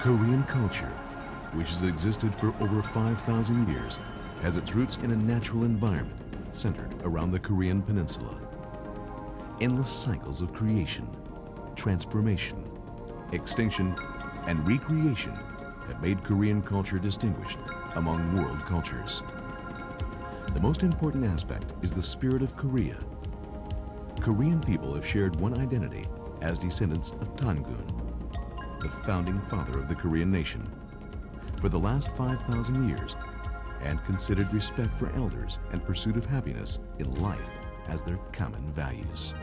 Korean culture, which has existed for over 5,000 years, has its roots in a natural environment centered around the Korean peninsula. Endless cycles of creation, transformation, extinction, and recreation have made Korean culture distinguished among world cultures. The most important aspect is the spirit of Korea. Korean people have shared one identity as descendants of Tangun, the founding father of the Korean nation, for the last 5,000 years, and considered respect for elders and pursuit of happiness in life as their common values.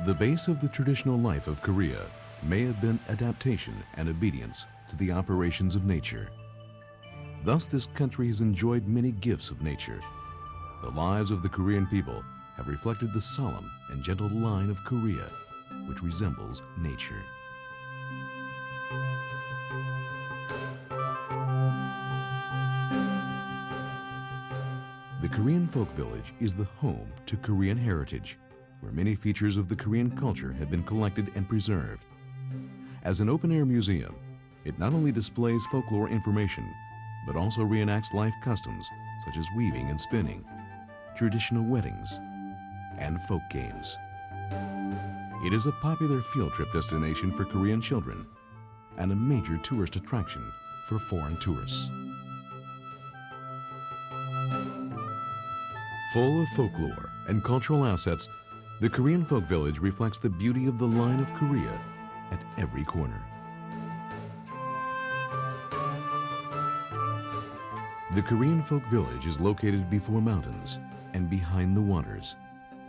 The base of the traditional life of Korea may have been adaptation and obedience to the operations of nature. Thus, this country has enjoyed many gifts of nature. The lives of the Korean people have reflected the solemn and gentle line of Korea, which resembles nature. The Korean Folk Village is the home to Korean heritage, where many features of the Korean culture have been collected and preserved. As an open-air museum, it not only displays folklore information, but also reenacts life customs such as weaving and spinning, traditional weddings, and folk games. It is a popular field trip destination for Korean children and a major tourist attraction for foreign tourists. Full of folklore and cultural assets, the Korean Folk Village reflects the beauty of the line of Korea at every corner. The Korean Folk Village is located before mountains and behind the waters,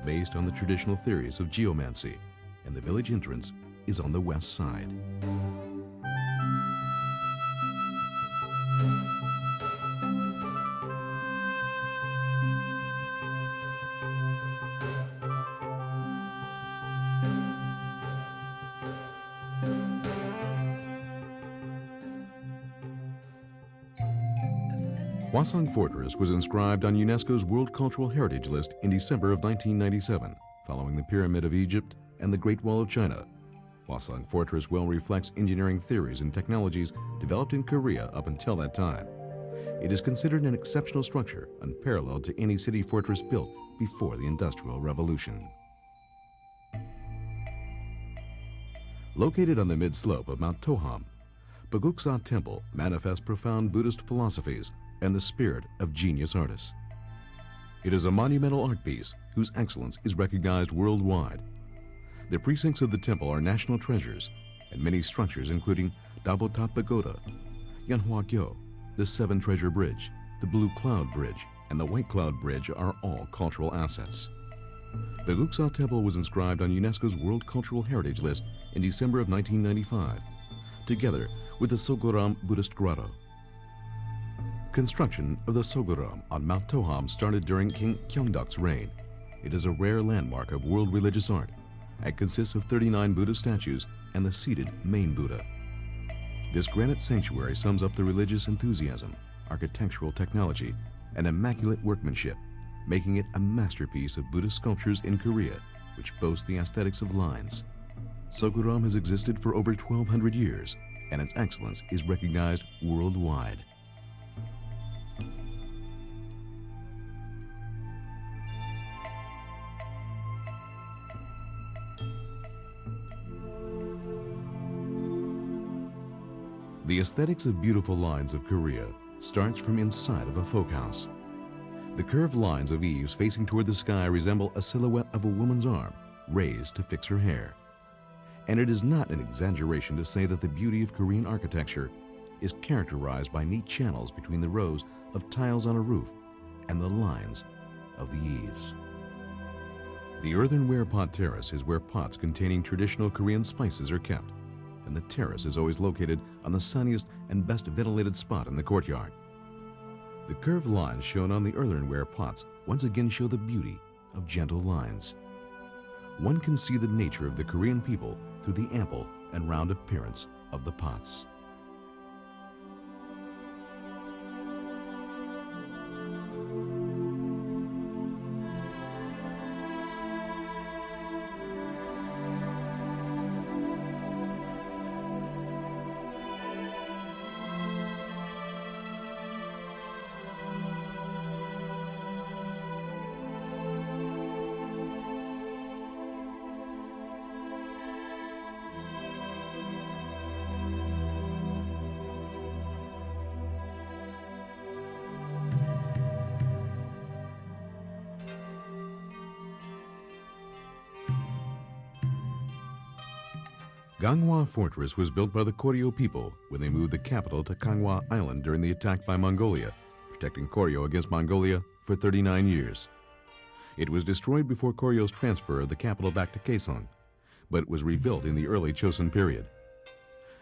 based on the traditional theories of geomancy, and the village entrance is on the west side. Hwasong Fortress was inscribed on UNESCO's World Cultural Heritage List in December of 1997, following the Pyramid of Egypt and the Great Wall of China. Hwasong Fortress well reflects engineering theories and technologies developed in Korea up until that time. It is considered an exceptional structure, unparalleled to any city fortress built before the Industrial Revolution. Located on the mid-slope of Mount Toham, Paguksa Temple manifests profound Buddhist philosophies and the spirit of genius artists. It is a monumental art piece whose excellence is recognized worldwide. The precincts of the temple are national treasures, and many structures including Dabotap Pagoda, Yeonhwa-gyo, the Seven Treasure Bridge, the Blue Cloud Bridge, and the White Cloud Bridge are all cultural assets. Paguksa Temple was inscribed on UNESCO's World Cultural Heritage List in December of 1995, together with the Sogoram Buddhist Grotto. Construction of the Sogoram on Mount Toham started during King Gyeongdok's reign. It is a rare landmark of world religious art and consists of 39 Buddha statues and the seated main Buddha. This granite sanctuary sums up the religious enthusiasm, architectural technology, and immaculate workmanship, making it a masterpiece of Buddhist sculptures in Korea, which boast the aesthetics of lines. Sogoram has existed for over 1,200 years, and its excellence is recognized worldwide. The aesthetics of beautiful lines of Korea starts from inside of a folk house. The curved lines of eaves facing toward the sky resemble a silhouette of a woman's arm raised to fix her hair. And it is not an exaggeration to say that the beauty of Korean architecture is characterized by neat channels between the rows of tiles on a roof and the lines of the eaves. The earthenware pot terrace is where pots containing traditional Korean spices are kept, and the terrace is always located on the sunniest and best ventilated spot in the courtyard. The curved lines shown on the earthenware pots once again show the beauty of gentle lines. One can see the nature of the Korean people through the ample and round appearance of the pots. Ganghwa Fortress was built by the Koryo people when they moved the capital to Ganghwa Island during the attack by Mongolia, protecting Koryo against Mongolia for 39 years. It was destroyed before Koryo's transfer of the capital back to Kaesong, but it was rebuilt in the early Chosun period.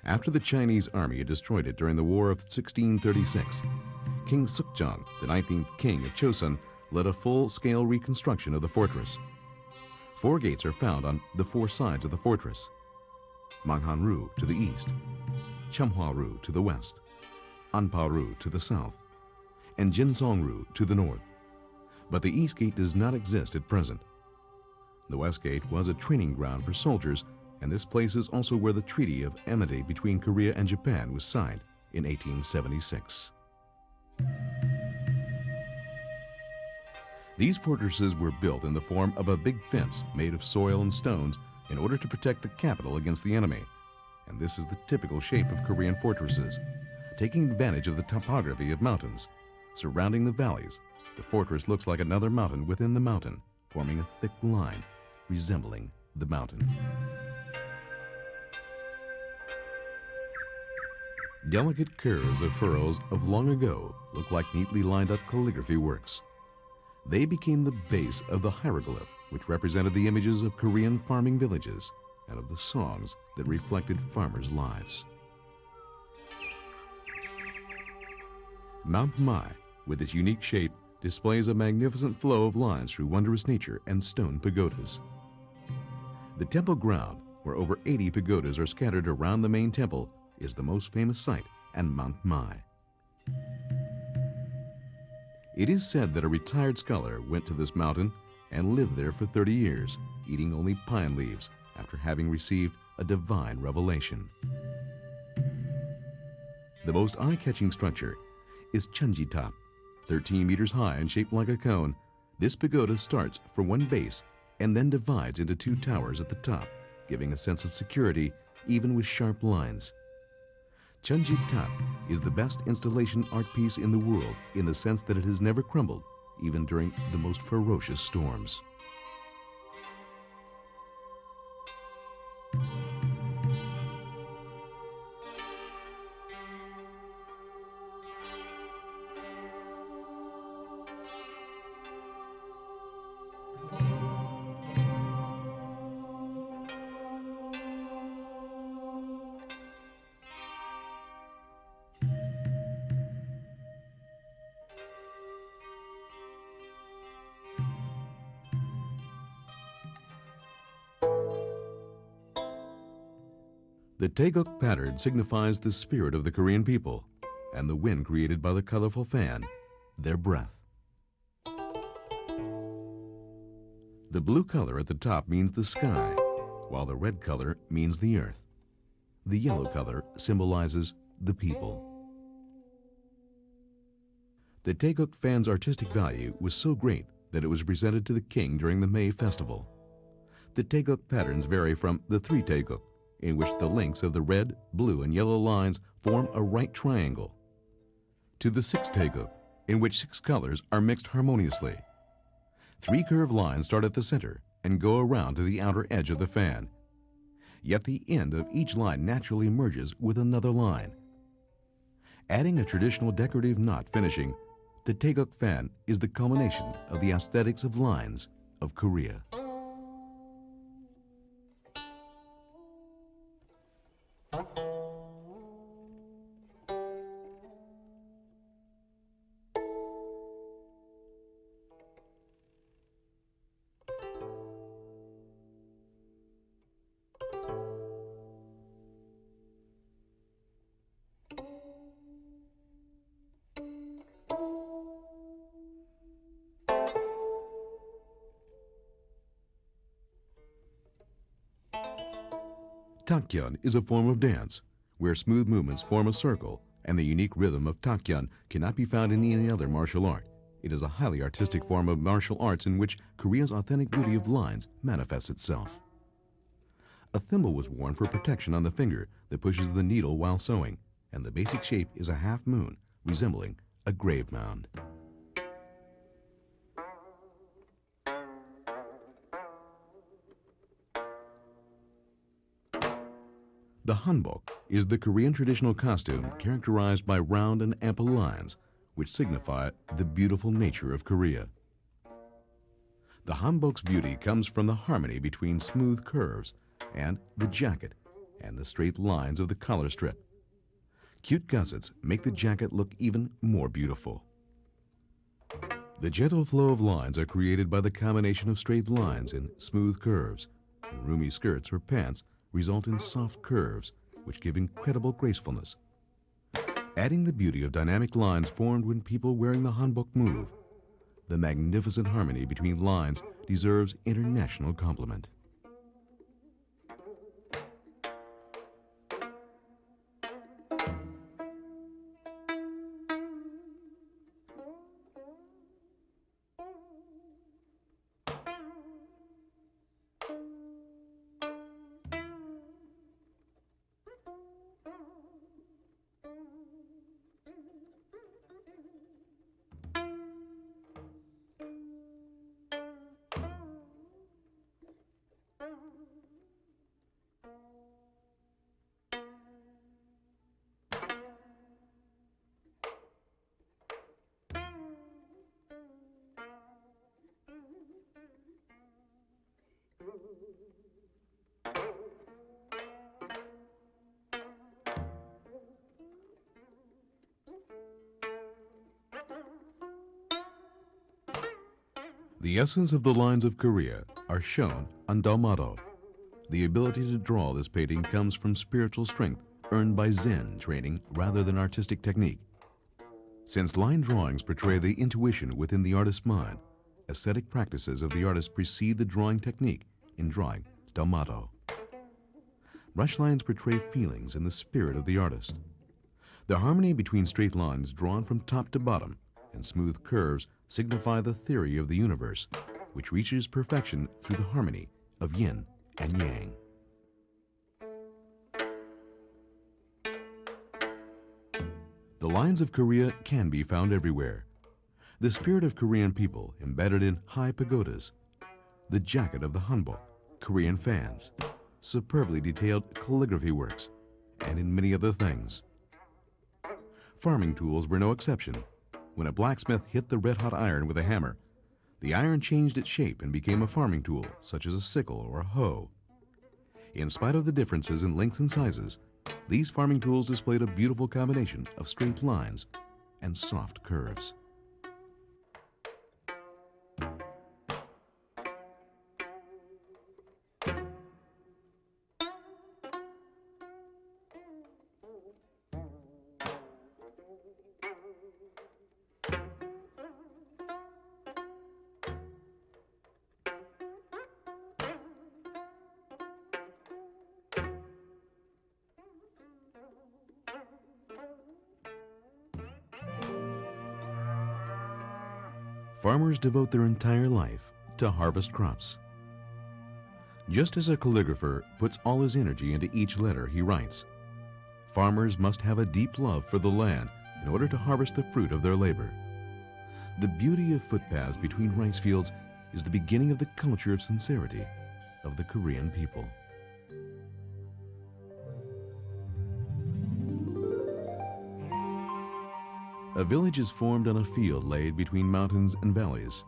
After the Chinese army had destroyed it during the War of 1636, King Sukjong, the 19th king of Chosun, led a full-scale reconstruction of the fortress. 4 gates are found on the 4 sides of the fortress: Manghan-ru to the east, Chamhwa-ru to the west, Anpa-ru to the south, and Jinsong-ru to the north. But the east gate does not exist at present. The west gate was a training ground for soldiers, and this place is also where the Treaty of Amity between Korea and Japan was signed in 1876. These fortresses were built in the form of a big fence made of soil and stones in order to protect the capital against the enemy. And this is the typical shape of Korean fortresses. Taking advantage of the topography of mountains surrounding the valleys, the fortress looks like another mountain within the mountain, forming a thick line resembling the mountain. Delicate curves of furrows of long ago look like neatly lined up calligraphy works. They became the base of the hieroglyph, which represented the images of Korean farming villages and of the songs that reflected farmers' lives. Mount Mai, with its unique shape, displays a magnificent flow of lines through wondrous nature and stone pagodas. The temple ground, where over 80 pagodas are scattered around the main temple, is the most famous site on Mount Mai. It is said that a retired scholar went to this mountain and lived there for 30 years, eating only pine leaves after having received a divine revelation. The most eye-catching structure is Chunji Top. 13 meters high and shaped like a cone, this pagoda starts from one base and then divides into 2 towers at the top, giving a sense of security even with sharp lines. Chunji Top is the best installation art piece in the world in the sense that it has never crumbled, even during the most ferocious storms. The Taeguk pattern signifies the spirit of the Korean people, and the wind created by the colorful fan, their breath. The blue color at the top means the sky, while the red color means the earth. The yellow color symbolizes the people. The Taeguk fan's artistic value was so great that it was presented to the king during the May festival. The Taeguk patterns vary from the 3 Taeguk, in which the links of the red, blue, and yellow lines form a right triangle, to the 6 Taeguk, in which 6 colors are mixed harmoniously. 3 curved lines start at the center and go around to the outer edge of the fan. Yet the end of each line naturally merges with another line. Adding a traditional decorative knot finishing, The Taeguk fan is the culmination of the aesthetics of lines of Korea. Takyeon is a form of dance where smooth movements form a circle, and the unique rhythm of Takyeon cannot be found in any other martial art. It is a highly artistic form of martial arts in which Korea's authentic beauty of lines manifests itself. A thimble was worn for protection on the finger that pushes the needle while sewing, and the basic shape is a half moon, resembling a grave mound. The hanbok is the Korean traditional costume characterized by round and ample lines, which signify the beautiful nature of Korea. The hanbok's beauty comes from the harmony between smooth curves and the jacket and the straight lines of the collar strip. Cute gussets make the jacket look even more beautiful. The gentle flow of lines are created by the combination of straight lines and smooth curves, and roomy skirts or pants result in soft curves, which give incredible gracefulness. Adding the beauty of dynamic lines formed when people wearing the hanbok move, the magnificent harmony between lines deserves international compliment. The essence of the lines of Korea are shown on Dalmado. The ability to draw this painting comes from spiritual strength earned by Zen training rather than artistic technique. Since line drawings portray the intuition within the artist's mind, aesthetic practices of the artist precede the drawing technique in drawing Dalmado. Brush lines portray feelings and the spirit of the artist. The harmony between straight lines drawn from top to bottom and smooth curves signify the theory of the universe, which reaches perfection through the harmony of yin and yang. The lines of Korea can be found everywhere. The spirit of Korean people embedded in high pagodas, the jacket of the hanbok, Korean fans, superbly detailed calligraphy works, and in many other things. Farming tools were no exception. When a blacksmith hit the red-hot iron with a hammer, the iron changed its shape and became a farming tool, such as a sickle or a hoe. In spite of the differences in lengths and sizes, these farming tools displayed a beautiful combination of straight lines and soft curves. Farmers devote their entire life to harvest crops. Just as a calligrapher puts all his energy into each letter he writes, farmers must have a deep love for the land in order to harvest the fruit of their labor. The beauty of footpaths between rice fields is the beginning of the culture of sincerity of the Korean people. A village is formed on a field laid between mountains and valleys,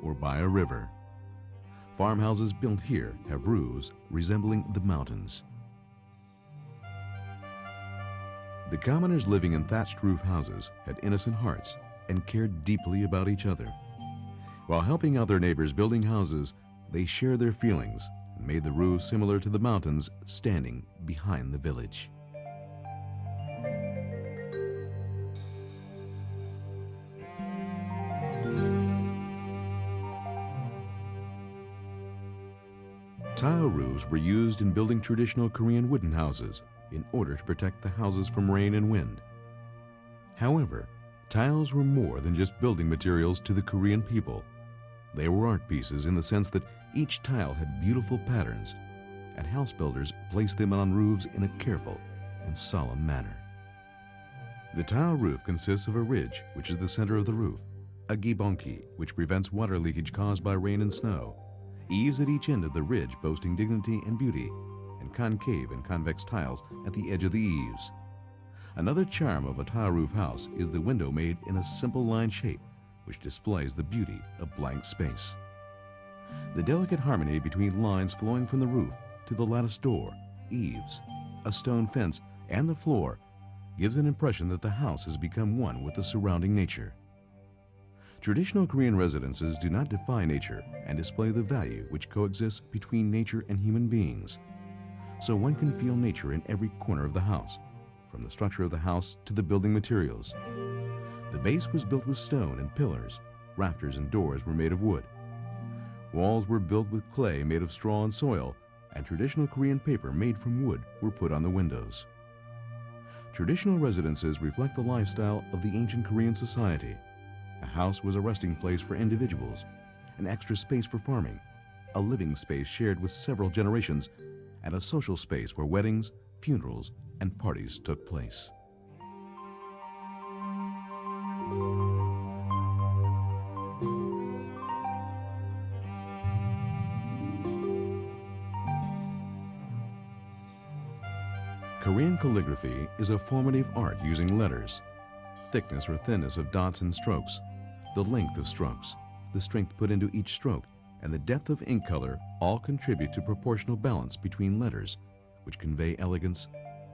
or by a river. Farmhouses built here have roofs resembling the mountains. The commoners living in thatched roof houses had innocent hearts and cared deeply about each other. While helping out their neighbors building houses, they shared their feelings and made the roofs similar to the mountains standing behind the village. Tile roofs were used in building traditional Korean wooden houses in order to protect the houses from rain and wind. However, tiles were more than just building materials to the Korean people. They were art pieces in the sense that each tile had beautiful patterns, and house builders placed them on roofs in a careful and solemn manner. The tile roof consists of a ridge, which is the center of the roof, a gibonki, which prevents water leakage caused by rain and snow, eaves at each end of the ridge boasting dignity and beauty, and concave and convex tiles at the edge of the eaves. Another charm of a tile roof house is the window made in a simple line shape, which displays the beauty of blank space. The delicate harmony between lines flowing from the roof to the lattice door, eaves, a stone fence, and the floor gives an impression that the house has become one with the surrounding nature. Traditional Korean residences do not defy nature and display the value which coexists between nature and human beings. So one can feel nature in every corner of the house, from the structure of the house to the building materials. The base was built with stone and pillars. Rafters and doors were made of wood. Walls were built with clay made of straw and soil, and traditional Korean paper made from wood were put on the windows. Traditional residences reflect the lifestyle of the ancient Korean society. A house was a resting place for individuals, an extra space for farming, a living space shared with several generations, and a social space where weddings, funerals, and parties took place. Korean calligraphy is a formative art using letters. Thickness or thinness of dots and strokes, the length of strokes, the strength put into each stroke, and the depth of ink color all contribute to proportional balance between letters, which convey elegance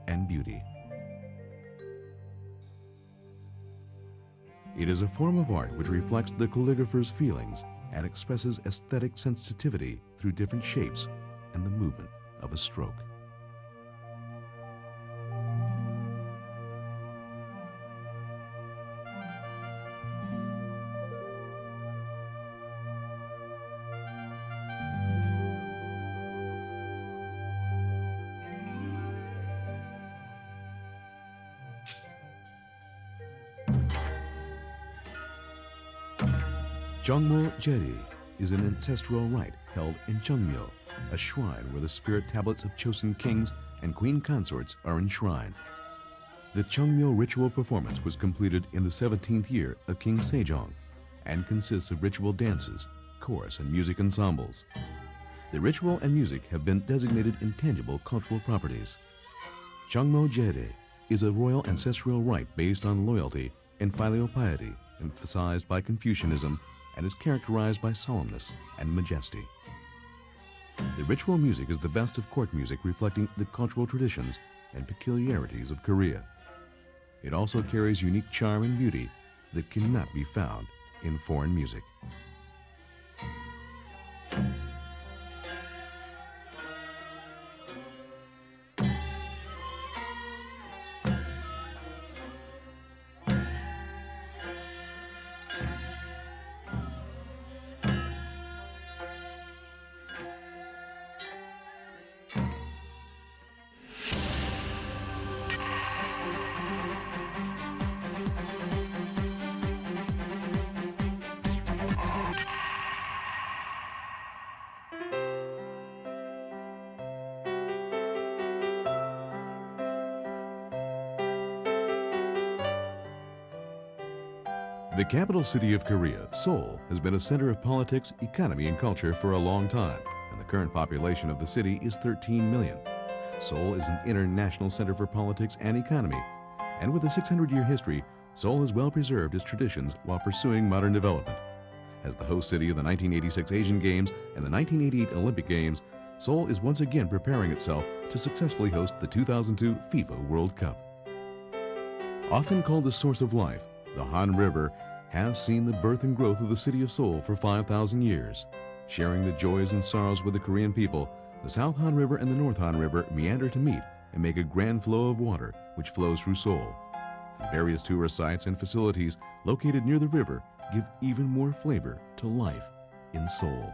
and beauty. It is a form of art which reflects the calligrapher's feelings and expresses aesthetic sensitivity through different shapes and the movement of a stroke. Jongmo Jeri is an ancestral rite held in Cheongmyo, a shrine where the spirit tablets of Chosun kings and queen consorts are enshrined. The Cheongmyo ritual performance was completed in the 17th year of King Sejong and consists of ritual dances, chorus, and music ensembles. The ritual and music have been designated intangible cultural properties. Jongmo Jeri is a royal ancestral rite based on loyalty and filial piety, emphasized by Confucianism, and is characterized by solemnness and majesty. The ritual music is the best of court music, reflecting the cultural traditions and peculiarities of Korea. It also carries unique charm and beauty that cannot be found in foreign music. The capital city of Korea, Seoul, has been a center of politics, economy, and culture for a long time, and the current population of the city is 13 million. Seoul is an international center for politics and economy, and with a 600-year history, Seoul has well preserved its traditions while pursuing modern development. As the host city of the 1986 Asian Games and the 1988 Olympic Games, Seoul is once again preparing itself to successfully host the 2002 FIFA World Cup. Often called the source of life, the Han River has seen the birth and growth of the city of Seoul for 5,000 years. Sharing the joys and sorrows with the Korean people, the South Han River and the North Han River meander to meet and make a grand flow of water which flows through Seoul. Various tourist sites and facilities located near the river give even more flavor to life in Seoul.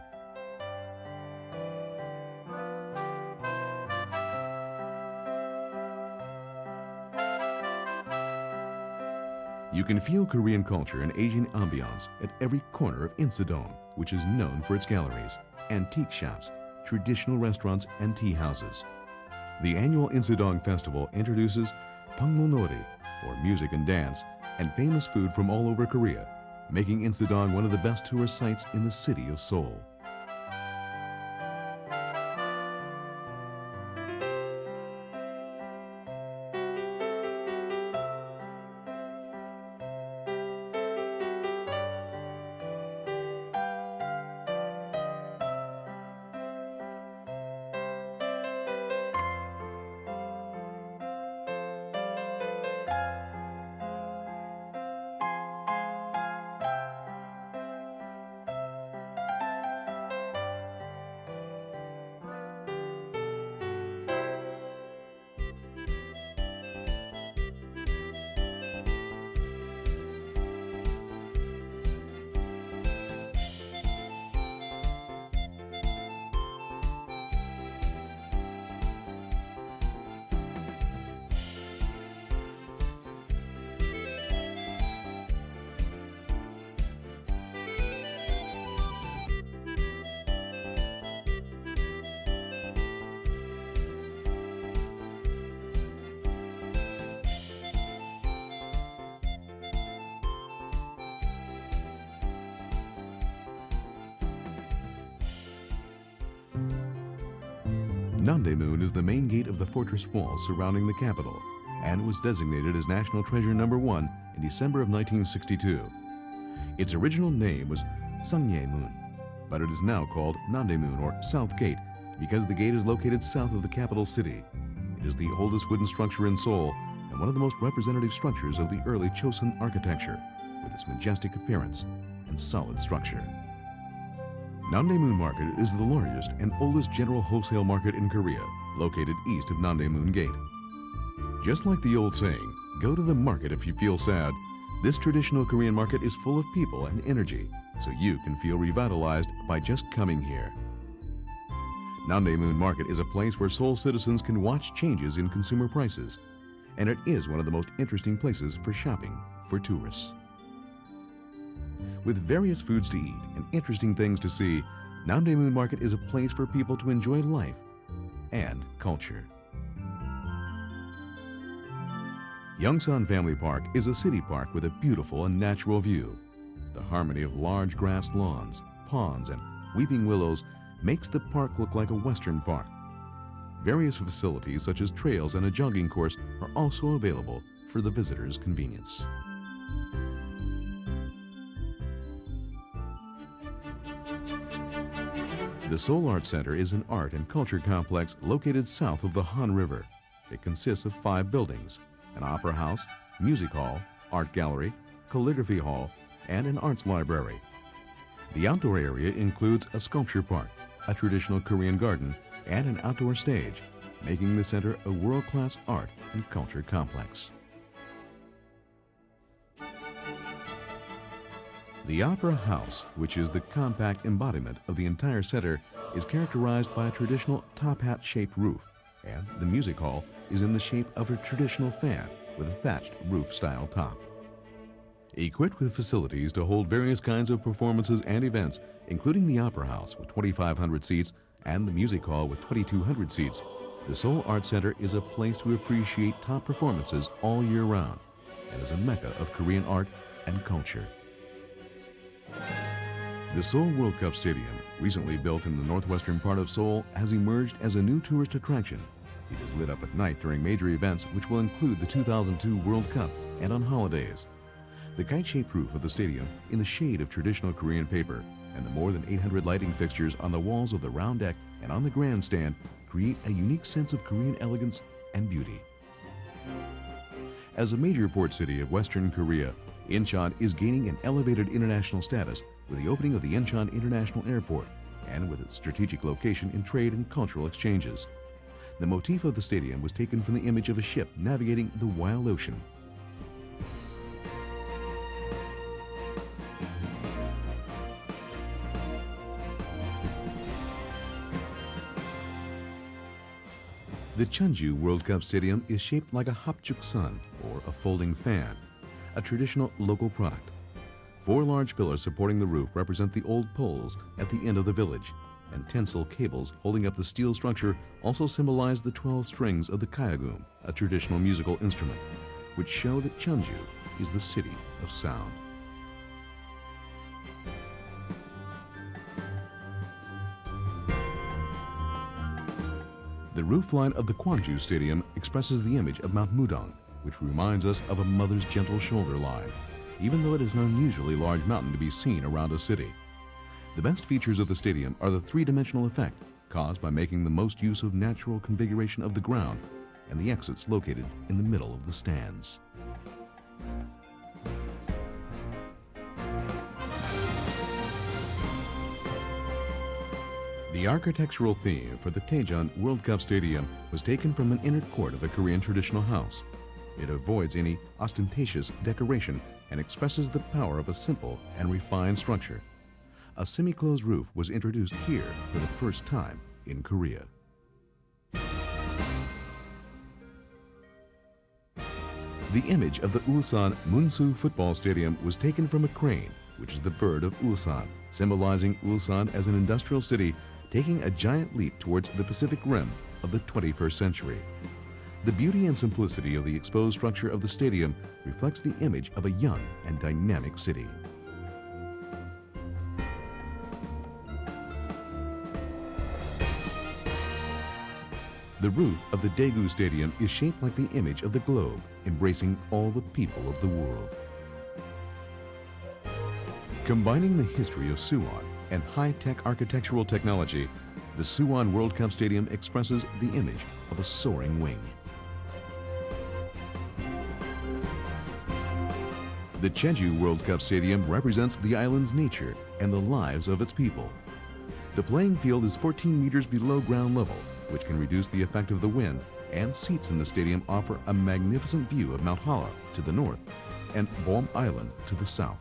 You can feel Korean culture and Asian ambiance at every corner of Insadong, which is known for its galleries, antique shops, traditional restaurants, and tea houses. The annual Insadong Festival introduces Pangmonori, or music and dance, and famous food from all over Korea, making Insadong one of the best tourist sites in the city of Seoul. Namdaemun is the main gate of the fortress walls surrounding the capital and was designated as National Treasure No. 1 in December of 1962. Its original name was Sangyemun, but it is now called Namdaemun or South Gate because the gate is located south of the capital city. It is the oldest wooden structure in Seoul and one of the most representative structures of the early Chosun architecture, with its majestic appearance and solid structure. Namdaemun Market is the largest and oldest general wholesale market in Korea, located east of Namdaemun Gate. Just like the old saying, go to the market if you feel sad, this traditional Korean market is full of people and energy, so you can feel revitalized by just coming here. Namdaemun Market is a place where Seoul citizens can watch changes in consumer prices, and it is one of the most interesting places for shopping for tourists. With various foods to eat and interesting things to see, Namdaemun Market is a place for people to enjoy life and culture. Yongsan Family Park is a city park with a beautiful and natural view. The harmony of large grass lawns, ponds, and weeping willows makes the park look like a Western park. Various facilities such as trails and a jogging course are also available for the visitors' convenience. The Seoul Art Center is an art and culture complex located south of the Han River. It consists of 5 buildings: an opera house, music hall, art gallery, calligraphy hall, and an arts library. The outdoor area includes a sculpture park, a traditional Korean garden, and an outdoor stage, making the center a world-class art and culture complex. The Opera House, which is the compact embodiment of the entire center, is characterized by a traditional top hat-shaped roof, and the music hall is in the shape of a traditional fan with a thatched roof-style top. Equipped with facilities to hold various kinds of performances and events, including the Opera House with 2,500 seats and the Music Hall with 2,200 seats, the Seoul Art Center is a place to appreciate top performances all year round and is a mecca of Korean art and culture. The Seoul World Cup Stadium, recently built in the northwestern part of Seoul, has emerged as a new tourist attraction. It is lit up at night during major events, which will include the 2002 World Cup and on holidays. The kite-shaped roof of the stadium, in the shade of traditional Korean paper, and the more than 800 lighting fixtures on the walls of the round deck and on the grandstand create a unique sense of Korean elegance and beauty. As a major port city of Western Korea, Incheon is gaining an elevated international status with the opening of the Incheon International Airport and with its strategic location in trade and cultural exchanges. The motif of the stadium was taken from the image of a ship navigating the wild ocean. The Cheonju World Cup Stadium is shaped like a hapjuk sun, or a folding fan, a traditional local product. 4 large pillars supporting the roof represent the old poles at the end of the village, and tensile cables holding up the steel structure also symbolize the 12 strings of the kayagum, a traditional musical instrument, which show that Cheonju is the city of sound. The roofline of the Gwangju Stadium expresses the image of Mount Mudong, which reminds us of a mother's gentle shoulder line, even though it is an unusually large mountain to be seen around a city. The best features of the stadium are the 3-dimensional effect caused by making the most use of natural configuration of the ground and the exits located in the middle of the stands. The architectural theme for the Daejeon World Cup Stadium was taken from an inner court of a Korean traditional house. It avoids any ostentatious decoration and expresses the power of a simple and refined structure. A semi-closed roof was introduced here for the first time in Korea. The image of the Ulsan Munsu Football Stadium was taken from a crane, which is the bird of Ulsan, symbolizing Ulsan as an industrial city taking a giant leap towards the Pacific Rim of the 21st century. The beauty and simplicity of the exposed structure of the stadium reflects the image of a young and dynamic city. The roof of the Daegu Stadium is shaped like the image of the globe, embracing all the people of the world. Combining the history of Suwon and high-tech architectural technology, the Suwon World Cup Stadium expresses the image of a soaring wing. The Cheonju World Cup Stadium represents the island's nature and the lives of its people. The playing field is 14 meters below ground level, which can reduce the effect of the wind, and seats in the stadium offer a magnificent view of Mount Halla to the north and Boeum Island to the south.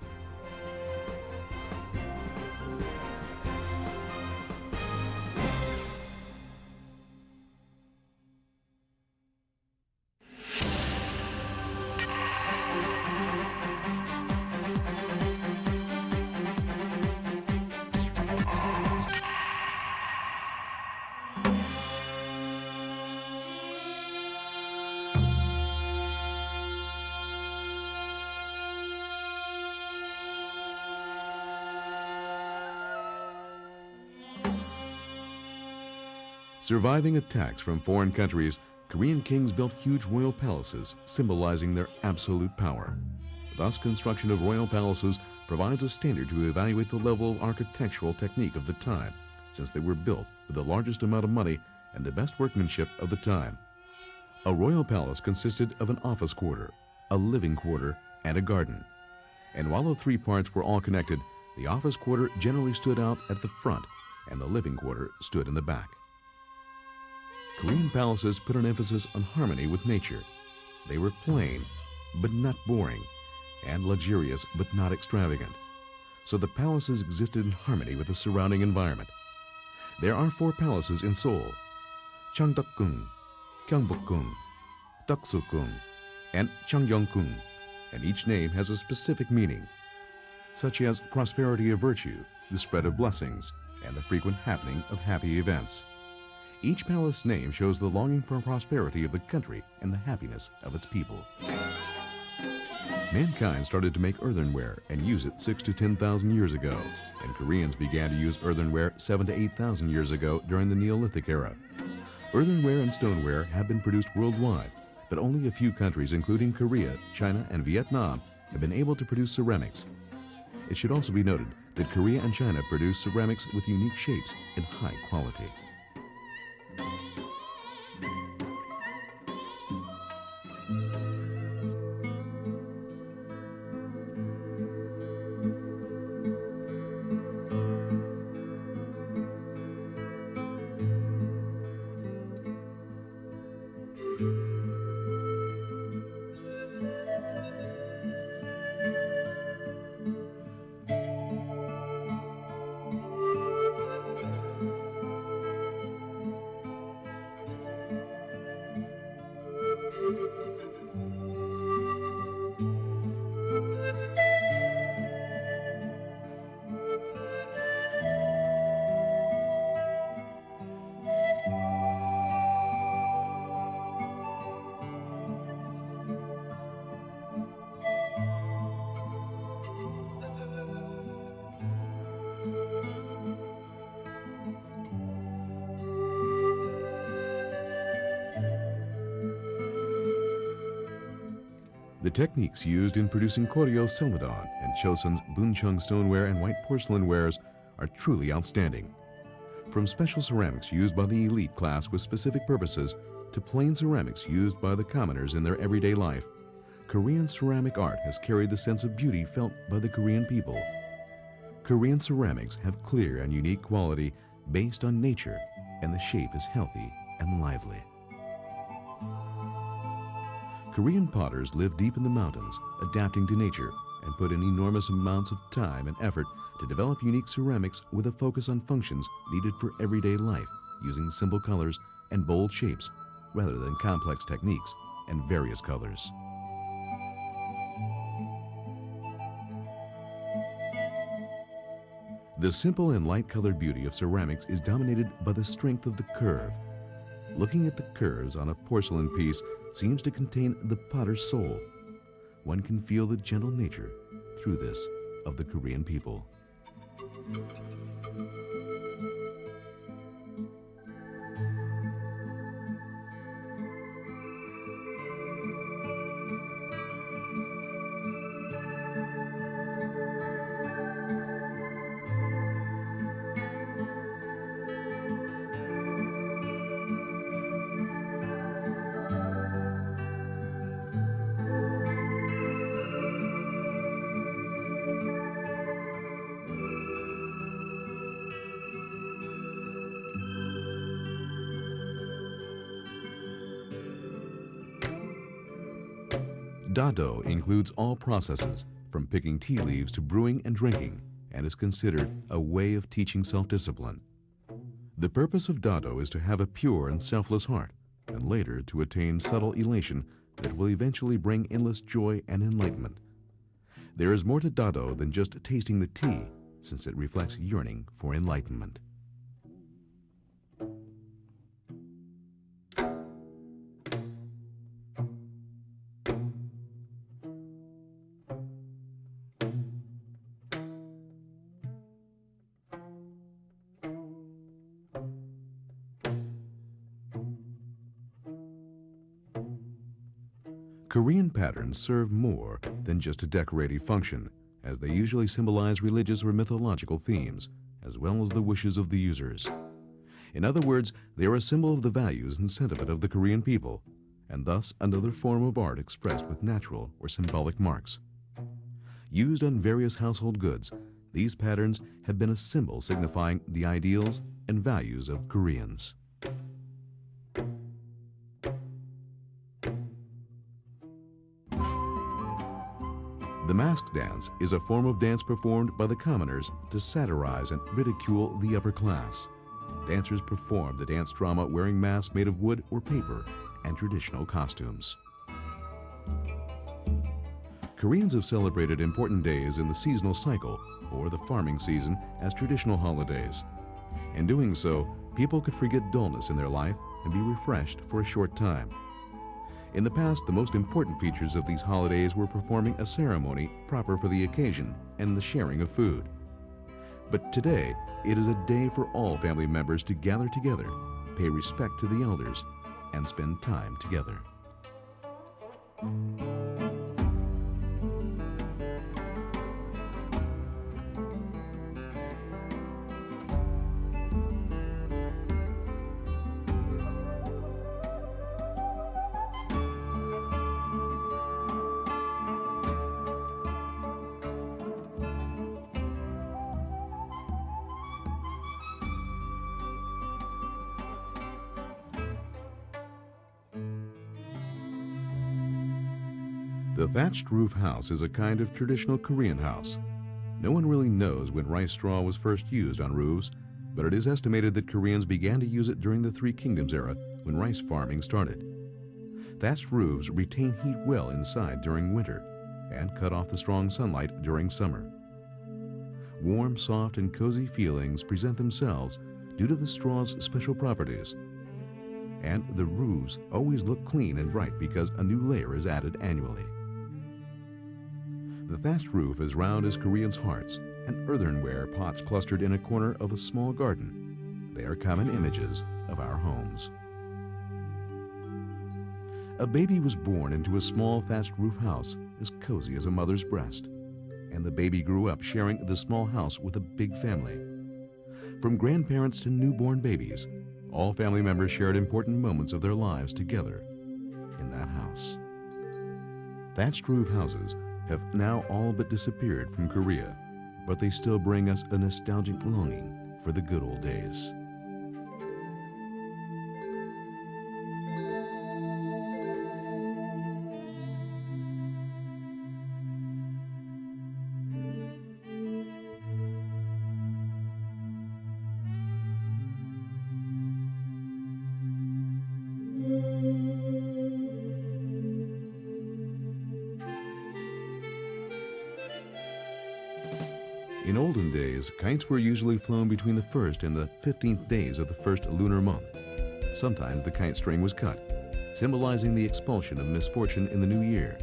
Surviving attacks from foreign countries, Korean kings built huge royal palaces, symbolizing their absolute power. Thus, construction of royal palaces provides a standard to evaluate the level of architectural technique of the time, since they were built with the largest amount of money and the best workmanship of the time. A royal palace consisted of an office quarter, a living quarter, and a garden. And while the 3 parts were all connected, the office quarter generally stood out at the front, and the living quarter stood in the back. Korean palaces put an emphasis on harmony with nature. They were plain, but not boring, and luxurious, but not extravagant. So the palaces existed in harmony with the surrounding environment. There are 4 palaces in Seoul: Cheongdeok-gung, Gyeongbok-gung, Deoksu-gung, and Cheonggyeong-gung, and each name has a specific meaning, such as prosperity of virtue, the spread of blessings, and the frequent happening of happy events. Each palace name shows the longing for prosperity of the country and the happiness of its people. Mankind started to make earthenware and use it 6,000 to 10,000 years ago, and Koreans began to use earthenware 7,000 to 8,000 years ago during the Neolithic era. Earthenware and stoneware have been produced worldwide, but only a few countries, including Korea, China, and Vietnam, have been able to produce ceramics. It should also be noted that Korea and China produce ceramics with unique shapes and high quality. The techniques used in producing Koryo Celadon and Chosun's Buncheong stoneware and white porcelain wares are truly outstanding. From special ceramics used by the elite class with specific purposes to plain ceramics used by the commoners in their everyday life, Korean ceramic art has carried the sense of beauty felt by the Korean people. Korean ceramics have clear and unique quality based on nature, and the shape is healthy and lively. Korean potters live deep in the mountains, adapting to nature, and put in enormous amounts of time and effort to develop unique ceramics with a focus on functions needed for everyday life, using simple colors and bold shapes, rather than complex techniques and various colors. The simple and light-colored beauty of ceramics is dominated by the strength of the curve. Looking at the curves on a porcelain piece seems to contain the potter's soul. One can feel the gentle nature through this of the Korean people. Dado includes all processes, from picking tea leaves to brewing and drinking, and is considered a way of teaching self-discipline. The purpose of Dado is to have a pure and selfless heart, and later to attain subtle elation that will eventually bring endless joy and enlightenment. There is more to Dado than just tasting the tea, since it reflects yearning for enlightenment. Korean patterns serve more than just a decorative function, as they usually symbolize religious or mythological themes, as well as the wishes of the users. In other words, they are a symbol of the values and sentiment of the Korean people, and thus another form of art expressed with natural or symbolic marks. Used on various household goods, these patterns have been a symbol signifying the ideals and values of Koreans. The masked dance is a form of dance performed by the commoners to satirize and ridicule the upper class. Dancers perform the dance drama wearing masks made of wood or paper and traditional costumes. Koreans have celebrated important days in the seasonal cycle, or the farming season, as traditional holidays. In doing so, people could forget dullness in their life and be refreshed for a short time. In the past, the most important features of these holidays were performing a ceremony proper for the occasion and the sharing of food. But today, it is a day for all family members to gather together, pay respect to the elders, and spend time together. The thatched roof house is a kind of traditional Korean house. No one really knows when rice straw was first used on roofs, but it is estimated that Koreans began to use it during the Three Kingdoms era when rice farming started. Thatched roofs retain heat well inside during winter and cut off the strong sunlight during summer. Warm, soft, and cozy feelings present themselves due to the straw's special properties. And the roofs always look clean and bright because a new layer is added annually. The thatched roof is round as Koreans' hearts, and earthenware pots clustered in a corner of a small garden. They are common images of our homes. A baby was born into a small thatched roof house as cozy as a mother's breast, and the baby grew up sharing the small house with a big family. From grandparents to newborn babies, all family members shared important moments of their lives together in that house. Thatched roof houses have now all but disappeared from Korea, but they still bring us a nostalgic longing for the good old days. In olden days, kites were usually flown between the 1st and the 15th days of the first lunar month. Sometimes the kite string was cut, symbolizing the expulsion of misfortune in the new year.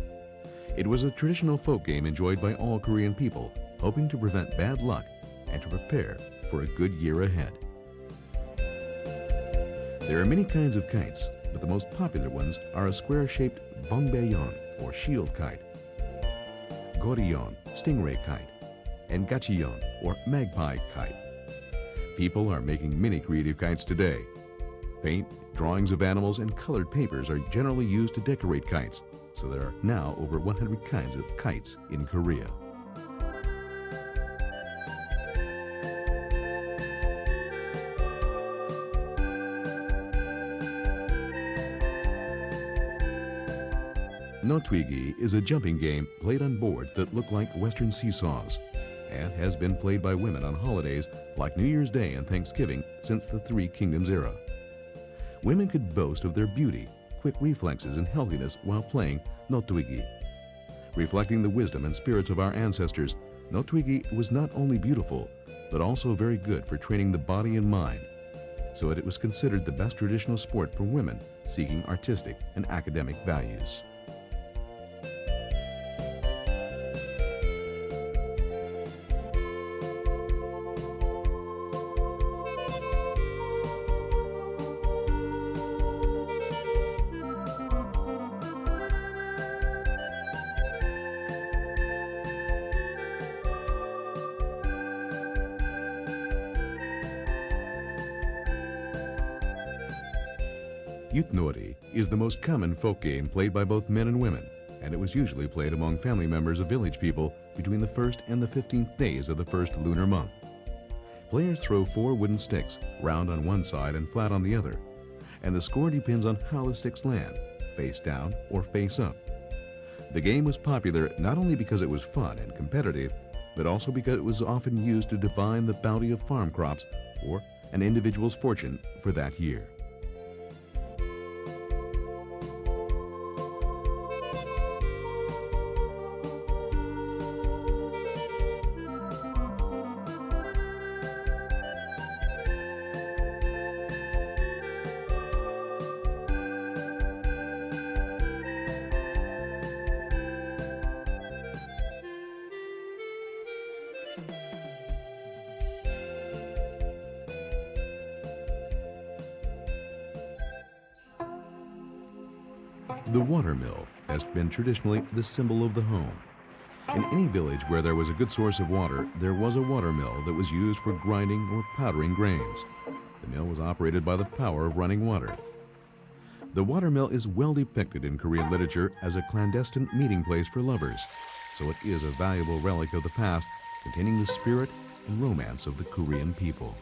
It was a traditional folk game enjoyed by all Korean people, hoping to prevent bad luck and to prepare for a good year ahead. There are many kinds of kites, but the most popular ones are a square-shaped bongbaeyeon, or shield kite, goryeon, stingray kite, and gachiyeon, or magpie kite. People are making many creative kites today. Paint, drawings of animals, and colored papers are generally used to decorate kites, so there are now over 100 kinds of kites in Korea. Notwigi is a jumping game played on boards that look like Western seesaws, and has been played by women on holidays like New Year's Day and Thanksgiving since the Three Kingdoms era. Women could boast of their beauty, quick reflexes, and healthiness while playing Notwigi. Reflecting the wisdom and spirits of our ancestors, Notwigi was not only beautiful, but also very good for training the body and mind, so it was considered the best traditional sport for women seeking artistic and academic values. Yutnori is the most common folk game played by both men and women, and it was usually played among family members of village people between the 1st and the 15th days of the first lunar month. Players throw 4 wooden sticks, round on one side and flat on the other, and the score depends on how the sticks land, face down or face up. The game was popular not only because it was fun and competitive, but also because it was often used to divine the bounty of farm crops or an individual's fortune for that year. The watermill has been traditionally the symbol of the home. In any village where there was a good source of water, there was a watermill that was used for grinding or powdering grains. The mill was operated by the power of running water. The watermill is well depicted in Korean literature as a clandestine meeting place for lovers, so it is a valuable relic of the past containing the spirit and romance of the Korean people.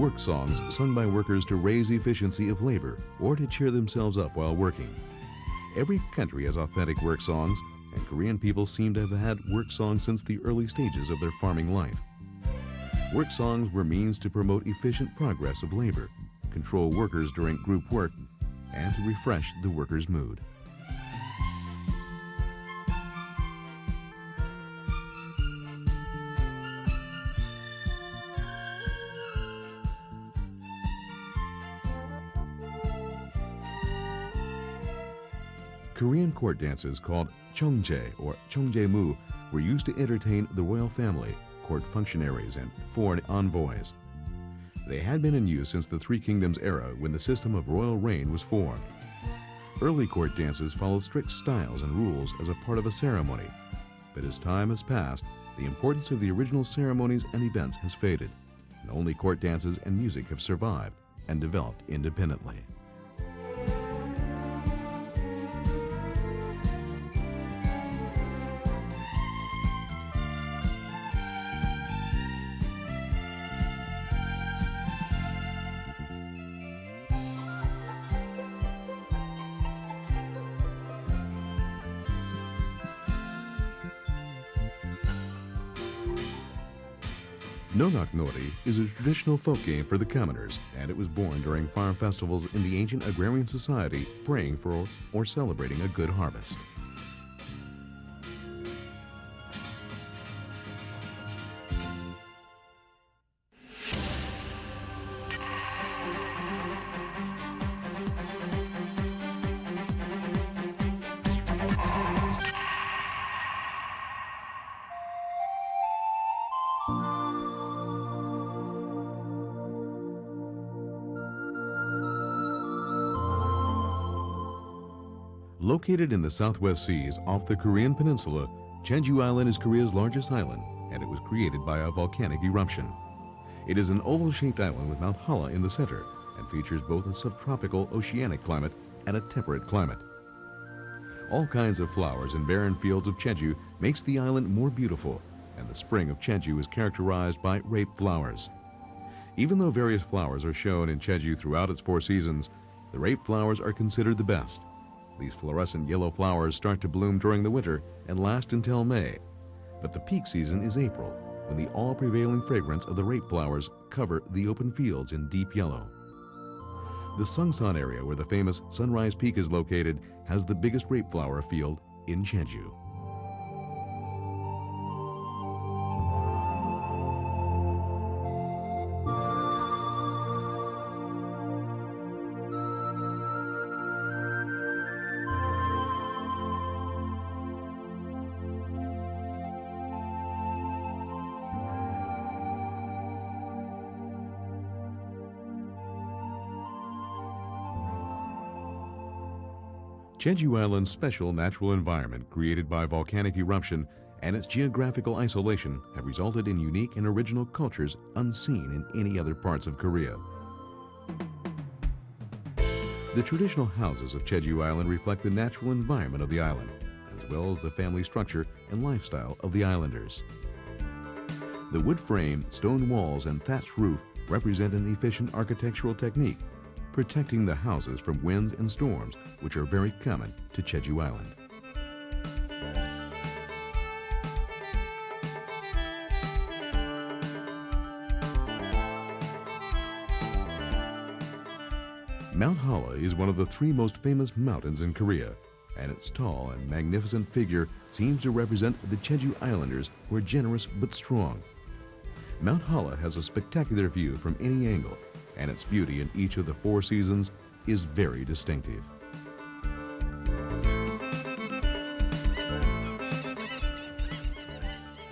work songs sung by workers to raise efficiency of labor or to cheer themselves up while working. Every country has authentic work songs, and Korean people seem to have had work songs since the early stages of their farming life. Work songs were means to promote efficient progress of labor, control workers during group work, and to refresh the workers' mood. Korean court dances called Cheongjae or Cheongjae-mu were used to entertain the royal family, court functionaries, and foreign envoys. They had been in use since the Three Kingdoms era when the system of royal reign was formed. Early court dances followed strict styles and rules as a part of a ceremony, but as time has passed, the importance of the original ceremonies and events has faded, and only court dances and music have survived and developed independently. Nonaknori is a traditional folk game for the commoners, and it was born during farm festivals in the ancient agrarian society, praying for or celebrating a good harvest. Located in the Southwest Seas off the Korean Peninsula, Jeju Island is Korea's largest island, and it was created by a volcanic eruption. It is an oval-shaped island with Mount Halla in the center and features both a subtropical oceanic climate and a temperate climate. All kinds of flowers and barren fields of Jeju makes the island more beautiful, and the spring of Jeju is characterized by rape flowers. Even though various flowers are shown in Jeju throughout its 4 seasons, the rape flowers are considered the best. These fluorescent yellow flowers start to bloom during the winter and last until May. But the peak season is April, when the all-prevailing fragrance of the rape flowers cover the open fields in deep yellow. The Sungsan area, where the famous Sunrise Peak is located, has the biggest rape flower field in Jeju. Jeju Island's special natural environment created by volcanic eruption and its geographical isolation have resulted in unique and original cultures unseen in any other parts of Korea. The traditional houses of Jeju Island reflect the natural environment of the island, as well as the family structure and lifestyle of the islanders. The wood frame, stone walls, and thatched roof represent an efficient architectural technique, protecting the houses from winds and storms, which are very common to Jeju Island. Mount Halla is one of the 3 most famous mountains in Korea, and its tall and magnificent figure seems to represent the Jeju Islanders who are generous but strong. Mount Halla has a spectacular view from any angle, and its beauty in each of the 4 seasons is very distinctive.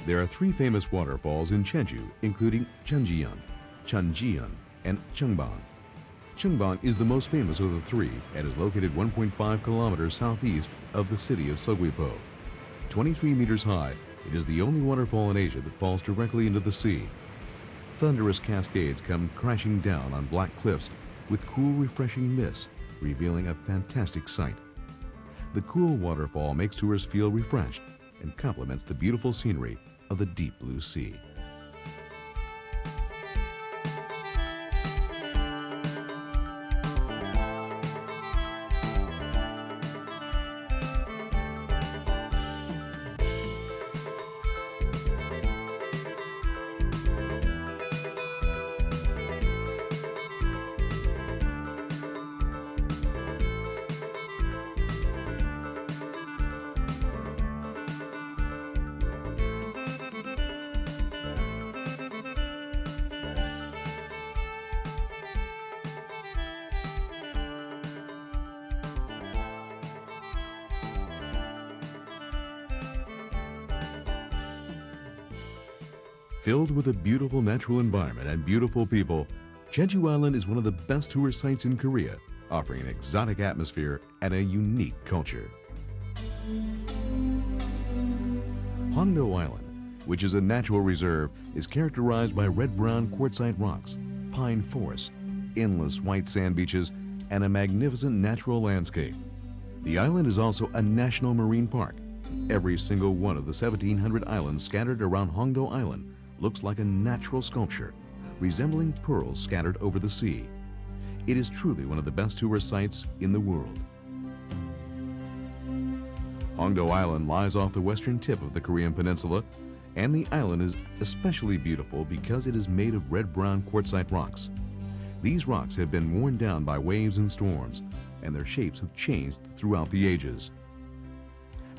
There are 3 famous waterfalls in Jeju, including Cheonjiyeon, Cheonjiyeon, and Cheongbang. Cheongbang is the most famous of the 3 and is located 1.5 kilometers southeast of the city of Seogwipo. 23 meters high, it is the only waterfall in Asia that falls directly into the sea. Thunderous cascades come crashing down on black cliffs with cool, refreshing mists, revealing a fantastic sight. The cool waterfall makes tourists feel refreshed and complements the beautiful scenery of the deep blue sea. Filled with a beautiful natural environment and beautiful people, Jeju Island is one of the best tourist sites in Korea, offering an exotic atmosphere and a unique culture. Hongdo Island, which is a natural reserve, is characterized by red-brown quartzite rocks, pine forests, endless white sand beaches, and a magnificent natural landscape. The island is also a national marine park. Every single one of the 1,700 islands scattered around Hongdo Island looks like a natural sculpture, resembling pearls scattered over the sea. It is truly one of the best tourist sites in the world. Hongdo Island lies off the western tip of the Korean peninsula, and the island is especially beautiful because it is made of red-brown quartzite rocks. These rocks have been worn down by waves and storms, and their shapes have changed throughout the ages.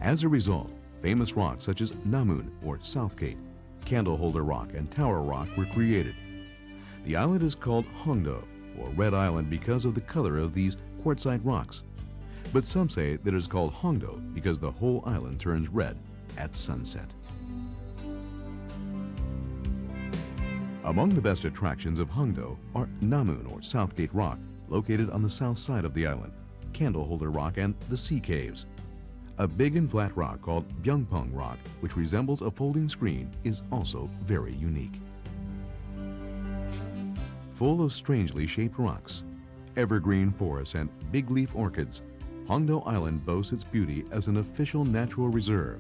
As a result, famous rocks such as Namun or South Cape, Candleholder Rock, and Tower Rock were created. The island is called Hongdo, or Red Island, because of the color of these quartzite rocks. But some say that it is called Hongdo because the whole island turns red at sunset. Among the best attractions of Hongdo are Namun or Southgate Rock, located on the south side of the island, Candleholder Rock, and the Sea Caves. A big and flat rock called Byungpung Rock, which resembles a folding screen, is also very unique. Full of strangely shaped rocks, evergreen forests, and big leaf orchids, Hongdo Island boasts its beauty as an official natural reserve.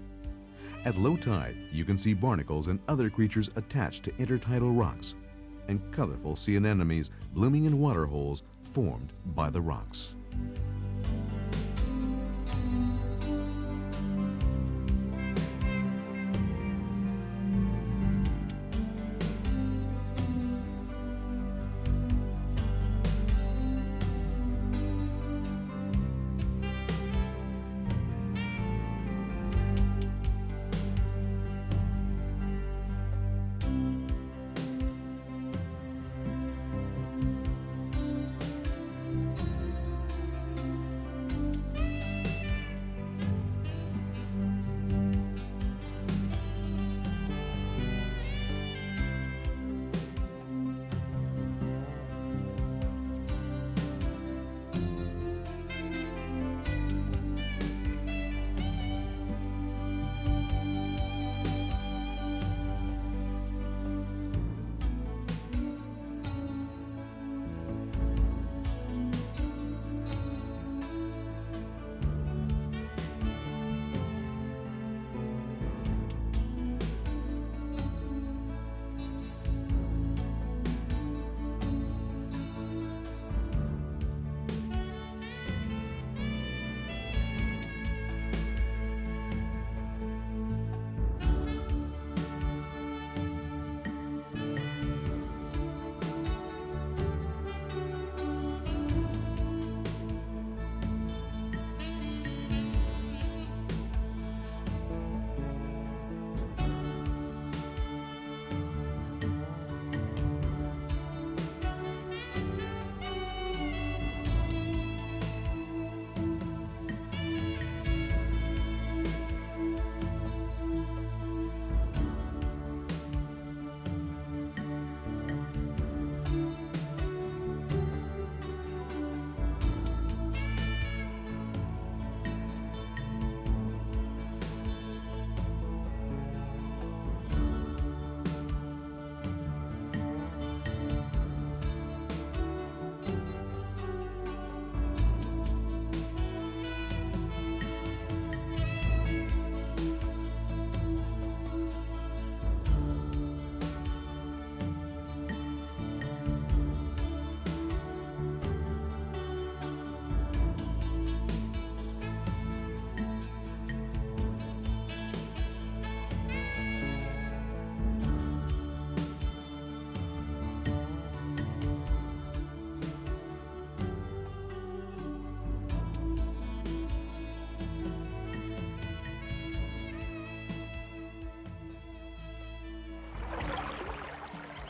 At low tide, you can see barnacles and other creatures attached to intertidal rocks, and colorful sea anemones blooming in water holes formed by the rocks.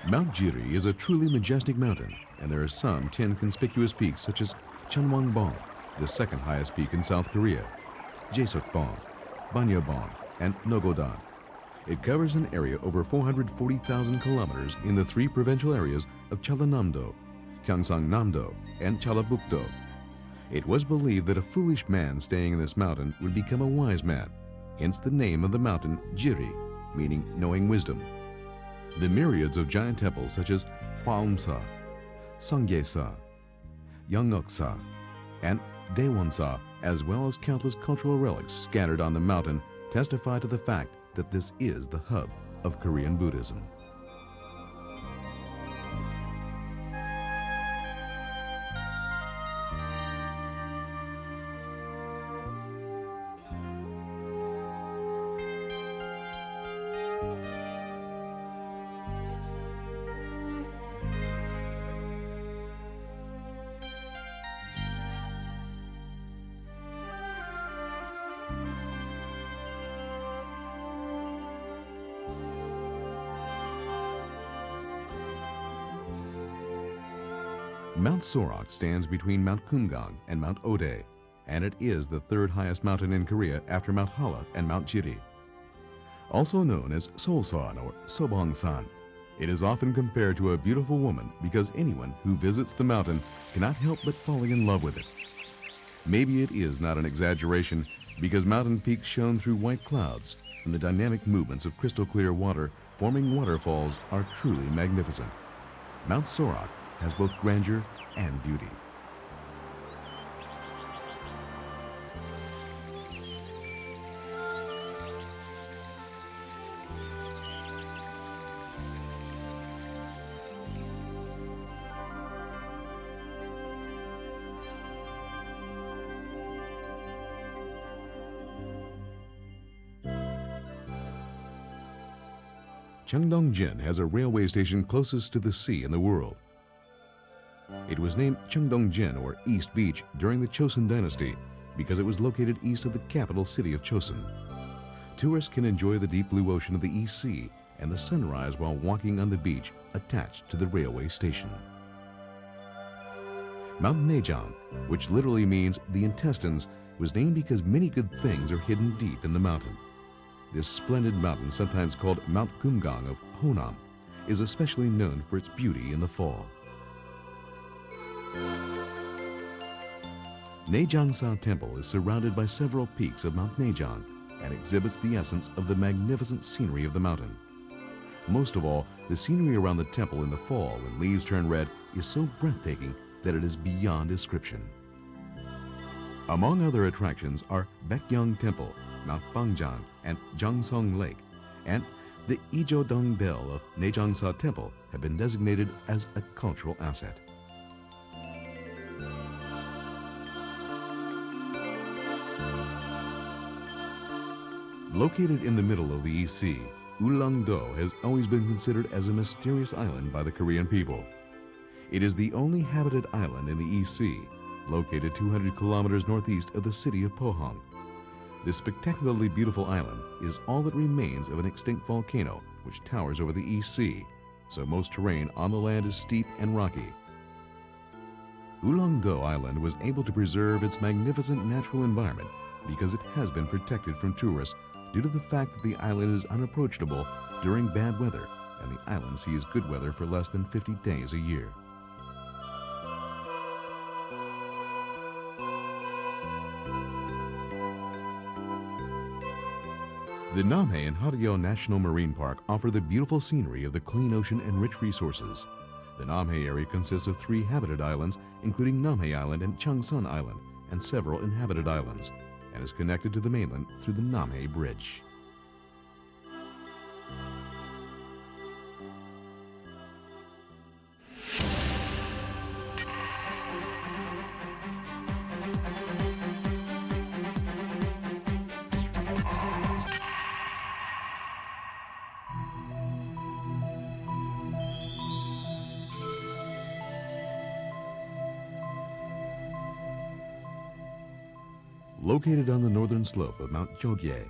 Mount Jiri is a truly majestic mountain, and there are some 10 conspicuous peaks such as Chunwang-bong, the second highest peak in South Korea, Jaesuk-bong, Banyabong, and Nogodon. It covers an area over 440,000 kilometers in the three provincial areas of Jeollanam-do, Gyeongsang-namdo, and Jeollabuk-do. It was believed that a foolish man staying in this mountain would become a wise man, hence the name of the mountain Jiri, meaning knowing wisdom. The myriads of giant temples such as Hwaeumsa, Songgye-sa, Yeonguk-sa, and Daewon-sa, as well as countless cultural relics scattered on the mountain, testify to the fact that this is the hub of Korean Buddhism. Mount Sorok stands between Mount Kumgang and Mount Ode, and it is the third highest mountain in Korea after Mount Halla and Mount Jiri. Also known as Seolsan or Sobong-san, it is often compared to a beautiful woman because anyone who visits the mountain cannot help but falling in love with it. Maybe it is not an exaggeration because mountain peaks shone through white clouds and the dynamic movements of crystal clear water forming waterfalls are truly magnificent. Mount Sorok has both grandeur and beauty. Cheongdong-jin has a railway station closest to the sea in the world. It was named Cheongdong-jin or East Beach during the Chosun Dynasty because it was located east of the capital city of Chosun. Tourists can enjoy the deep blue ocean of the East Sea and the sunrise while walking on the beach attached to the railway station. Mount Naejang, which literally means the intestines, was named because many good things are hidden deep in the mountain. This splendid mountain, sometimes called Mount Kumgang of Honam, is especially known for its beauty in the fall. Naejangsa Temple is surrounded by several peaks of Mount Naejang and exhibits the essence of the magnificent scenery of the mountain. Most of all, the scenery around the temple in the fall when leaves turn red is so breathtaking that it is beyond description. Among other attractions are Baekgyeong Temple, Mount Bangjang, and Jeongseong Lake, and the Ijodong Bell of Naejangsa Temple have been designated as a cultural asset. Located in the middle of the East Sea, Ulleung-do has always been considered as a mysterious island by the Korean people. It is the only habited island in the East Sea, located 200 kilometers northeast of the city of Pohang. This spectacularly beautiful island is all that remains of an extinct volcano which towers over the East Sea, so most terrain on the land is steep and rocky. Ulleung-do Island was able to preserve its magnificent natural environment because it has been protected from tourists due to the fact that the island is unapproachable during bad weather and the island sees good weather for less than 50 days a year. The Namhae and Hwaryo National Marine Park offer the beautiful scenery of the clean ocean and rich resources. The Namhae area consists of 3 habited islands, including Namhae Island and Changsan Island, and several inhabited islands, and is connected to the mainland through the Namhae Bridge. Located on the northern slope of Mount Jogye,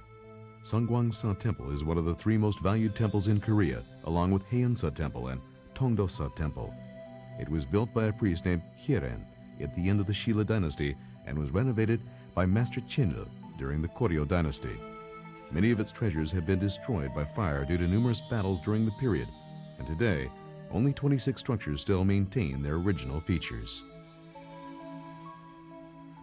Sungwangsa Temple is one of the 3 most valued temples in Korea, along with Haeunsa Temple and Tongdosa Temple. It was built by a priest named Hyeoren at the end of the Shilla dynasty and was renovated by Master Chinil during the Koryo dynasty. Many of its treasures have been destroyed by fire due to numerous battles during the period, and today, only 26 structures still maintain their original features.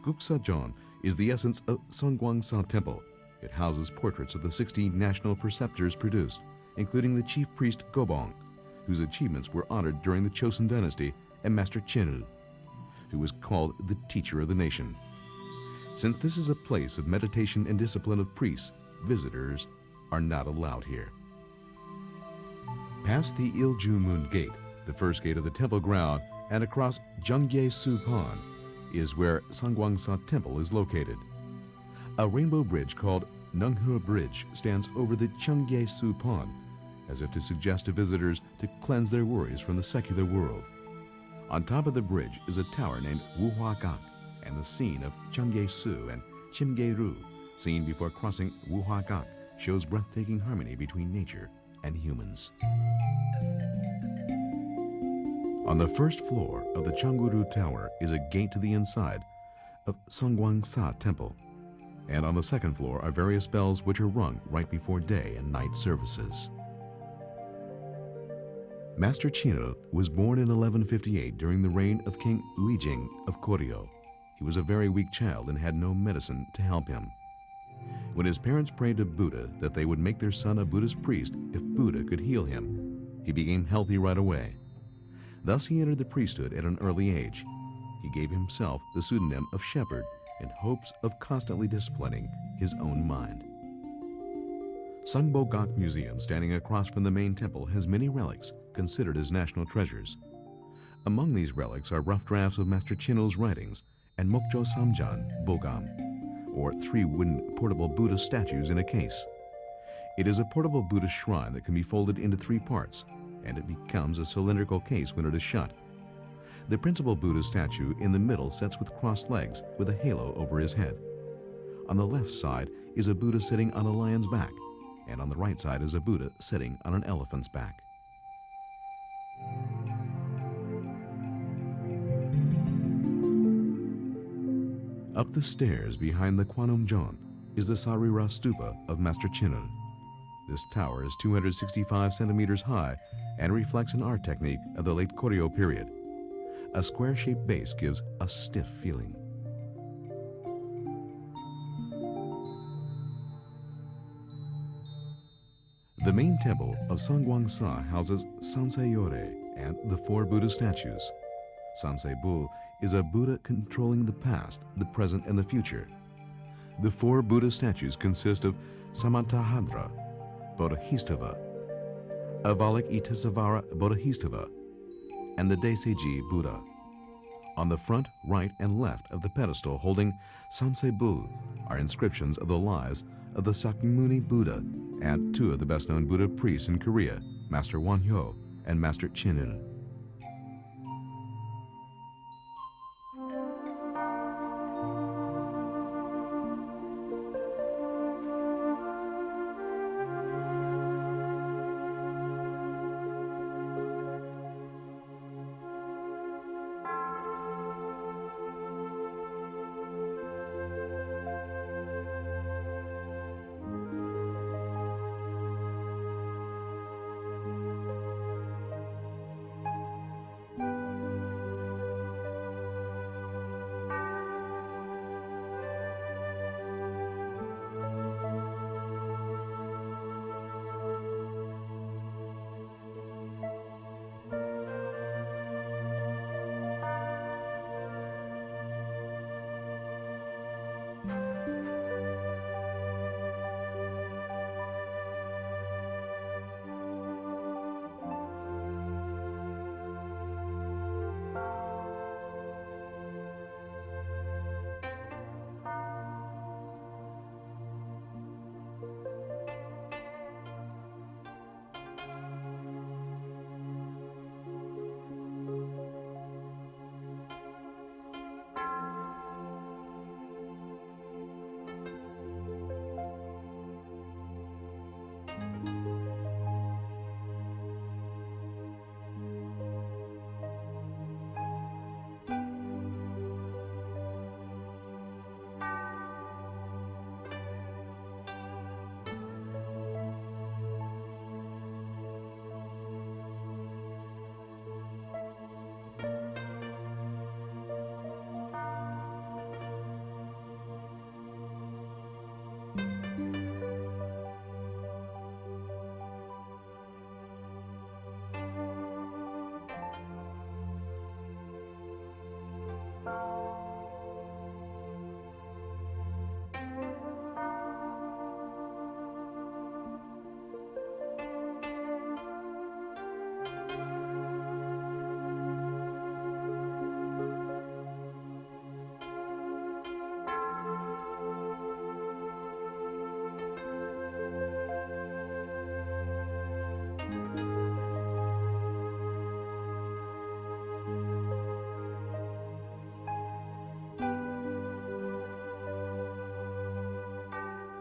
Guksajeon is the essence of Songwangsa Temple. It houses portraits of the 60 national preceptors produced, including the chief priest Gobong, whose achievements were honored during the Chosun dynasty, and Master Chinul, who was called the teacher of the nation. Since this is a place of meditation and discipline of priests, visitors are not allowed here. Past the Iljumun Gate, the first gate of the temple ground, and across Jungye-su Pond is where Songwangsa Temple is located. A rainbow bridge called Nunghe Bridge stands over the Jungye-su Pond, as if to suggest to visitors to cleanse their worries from the secular world. On top of the bridge is a tower named Wuhua-gak, and the scene of Jungye-su and Chimgye-ru, seen before crossing Wuhua-gak, shows breathtaking harmony between nature and humans. On the first floor of the Changguru Tower is a gate to the inside of Songwangsa Temple, and on the second floor are various bells which are rung right before day and night services. Master Chinul was born in 1158 during the reign of King Uijing of Koryo. He was a very weak child and had no medicine to help him. When his parents prayed to Buddha that they would make their son a Buddhist priest if Buddha could heal him, he became healthy right away. Thus he entered the priesthood at an early age. He gave himself the pseudonym of Shepherd in hopes of constantly disciplining his own mind. Sungbogak Museum, standing across from the main temple, has many relics considered as national treasures. Among these relics are rough drafts of Master Chinul's writings and Mokjo Samjan Bogam, or 3 wooden portable Buddha statues in a case. It is a portable Buddha shrine that can be folded into 3 parts, and it becomes a cylindrical case when it is shut. The principal Buddha statue in the middle sits with crossed legs with a halo over his head. On the left side is a Buddha sitting on a lion's back, and on the right side is a Buddha sitting on an elephant's back. Up the stairs behind the Kwanum-jon is the Sarira Stupa of Master Chinul. This tower is 265 centimeters high and reflects an art technique of the late Koryo period. A square-shaped base gives a stiff feeling. The main temple of Songwangsa houses Samsayore and the 4 Buddha statues. Samsei-bu is a Buddha controlling the past, the present, and the future. The 4 Buddha statues consist of Samantabhadra Bodhisattva, Avalokitesvara Bodhisattva, and the Daisei-ji Buddha. On the front, right, and left of the pedestal holding Samsei-bu are inscriptions of the lives of the Sakyamuni Buddha and 2 of the best-known Buddha priests in Korea, Master Wonhyo and Master Chinul.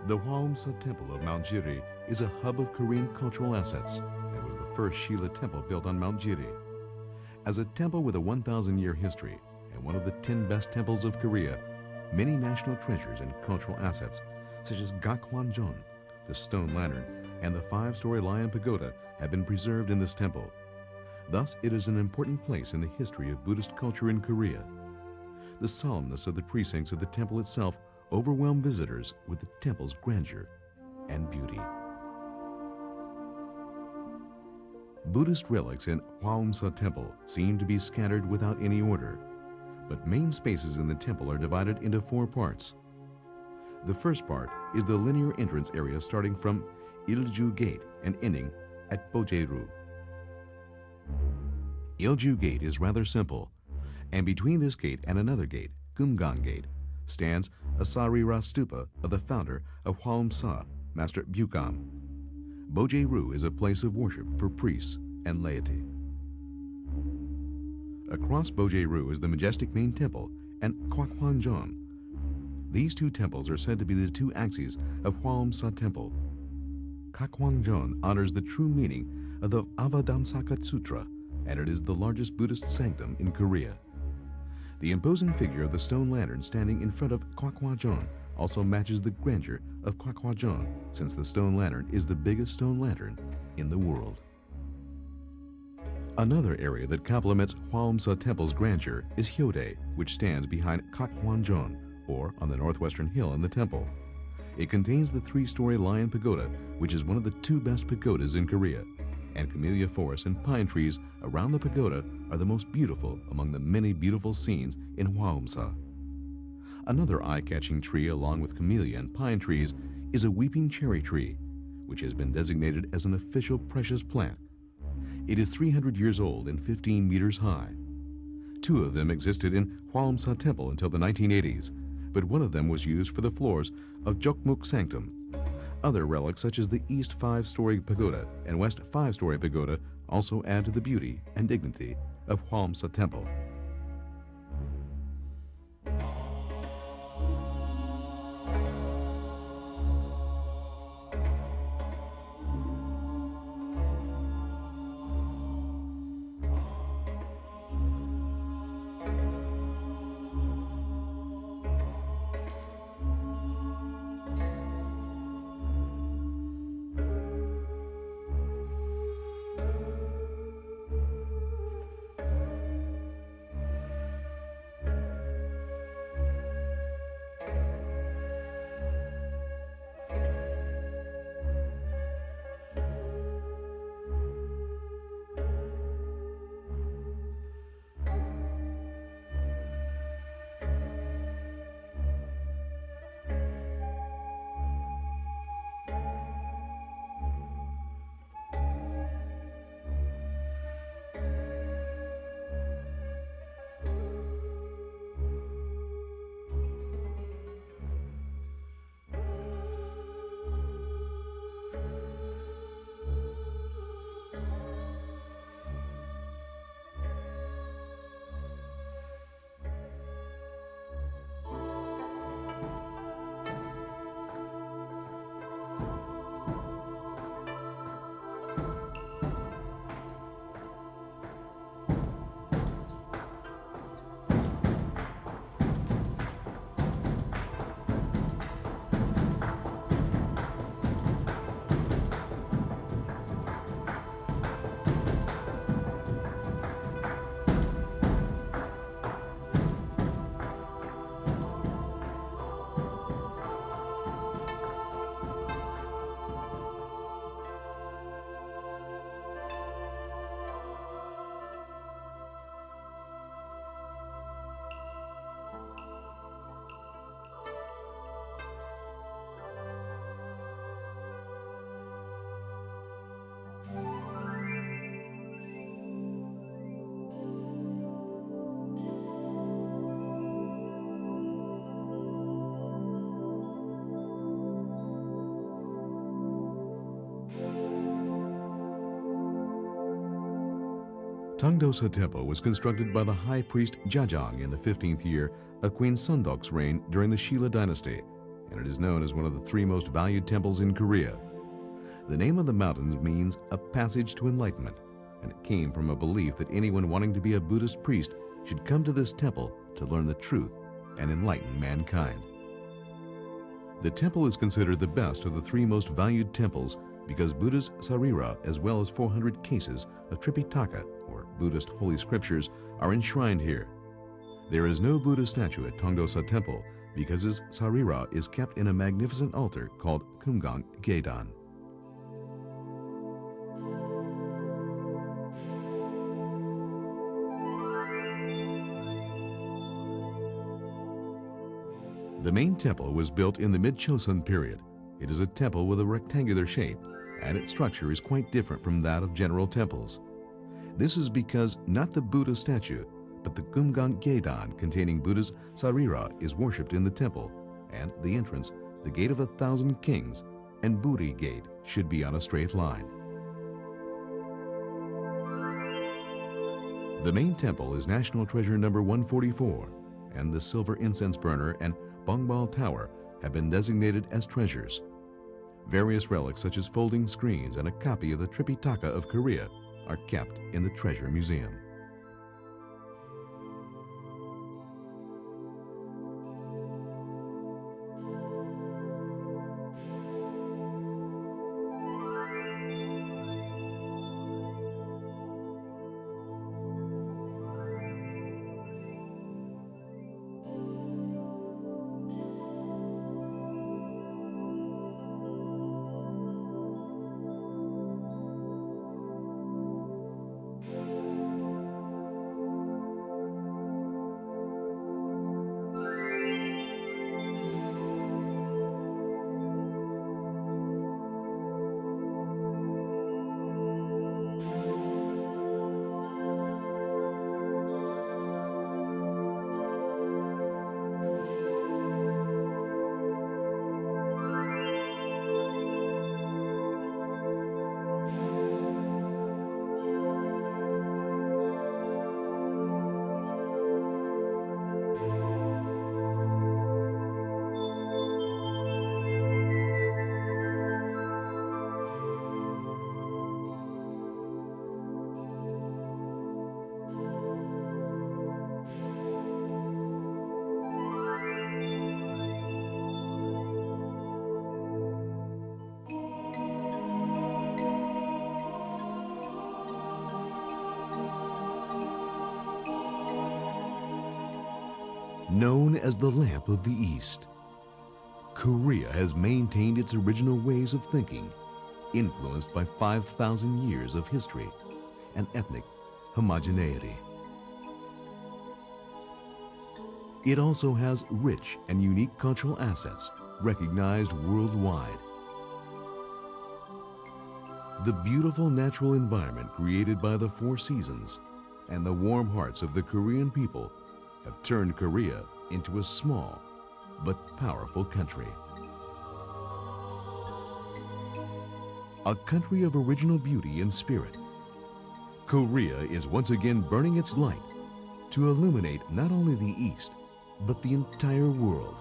The Hwaumsa Temple of Mount Jiri is a hub of Korean cultural assets and was the first Shila temple built on Mount Jiri. As a temple with a 1,000-year history and one of the 10 best temples of Korea, many national treasures and cultural assets, such as Gakhwanjeon, the stone lantern, and the 5-story lion pagoda, have been preserved in this temple. Thus, it is an important place in the history of Buddhist culture in Korea. The solemnness of the precincts of the temple itself overwhelm visitors with the temple's grandeur and beauty. Buddhist relics in Hwaumsa Temple seem to be scattered without any order, but main spaces in the temple are divided into 4 parts. The first part is the linear entrance area starting from Ilju Gate and ending at Bojeru. Ilju Gate is rather simple, and between this gate and another gate, Kumgang Gate, stands a Sarira Stupa of the founder of Hwaumsa, Master Bukam. Bojeru is a place of worship for priests and laity. Across Bojeru is the majestic main temple and Gakhwanjeon. These 2 temples are said to be the 2 axes of Hwaumsa Temple. Gakhwanjeon honors the true meaning of the Avadamsaka Sutra, and it is the largest Buddhist sanctum in Korea. The imposing figure of the stone lantern standing in front of Gakhwanjeon also matches the grandeur of Gakhwanjeon, since the stone lantern is the biggest stone lantern in the world. Another area that complements Hwaumsa Temple's grandeur is Hyode, which stands behind Gakhwanjeon, or on the northwestern hill in the temple. It contains the 3-story lion pagoda, which is one of the 2 best pagodas in Korea, and camellia forests and pine trees around the pagoda are the most beautiful among the many beautiful scenes in Hwaumsa. Another eye-catching tree along with camellia and pine trees is a weeping cherry tree, which has been designated as an official precious plant. It is 300 years old and 15 meters high. 2 of them existed in Hwaumsa Temple until the 1980s, but one of them was used for the floors of Jokmuk Sanctum. Other relics such as the East 5-story pagoda and West 5-story pagoda also add to the beauty and dignity of Hwaumsa Temple. Tangdosa Temple was constructed by the high priest Jajang in the 15th year of Queen Sundok's reign during the Shila dynasty and it is known as one of the 3 most valued temples in Korea. The name of the mountains means a passage to enlightenment, and it came from a belief that anyone wanting to be a Buddhist priest should come to this temple to learn the truth and enlighten mankind. The temple is considered the best of the 3 most valued temples because Buddha's Sarira, as well as 400 cases of Tripitaka, or Buddhist holy scriptures, are enshrined here. There is no Buddha statue at Tongdosa Temple because his Sarira is kept in a magnificent altar called Kumgang Gedan. The main temple was built in the mid-Chosun period. It is a temple with a rectangular shape, and its structure is quite different from that of general temples. This is because not the Buddha statue, but the Kumgang Gedan containing Buddha's Sarira is worshipped in the temple, and the entrance, the Gate of 1,000 Kings, and Buri Gate should be on a straight line. The main temple is National Treasure number 144, and the silver incense burner and Bongbal Tower have been designated as treasures. Various relics such as folding screens and a copy of the Tripitaka of Korea are kept in the Treasure Museum. Known as the Lamp of the East, Korea has maintained its original ways of thinking, influenced by 5,000 years of history and ethnic homogeneity. It also has rich and unique cultural assets recognized worldwide. The beautiful natural environment created by the 4 seasons and the warm hearts of the Korean people have turned Korea into a small but powerful country. A country of original beauty and spirit, Korea is once again burning its light to illuminate not only the East, but the entire world.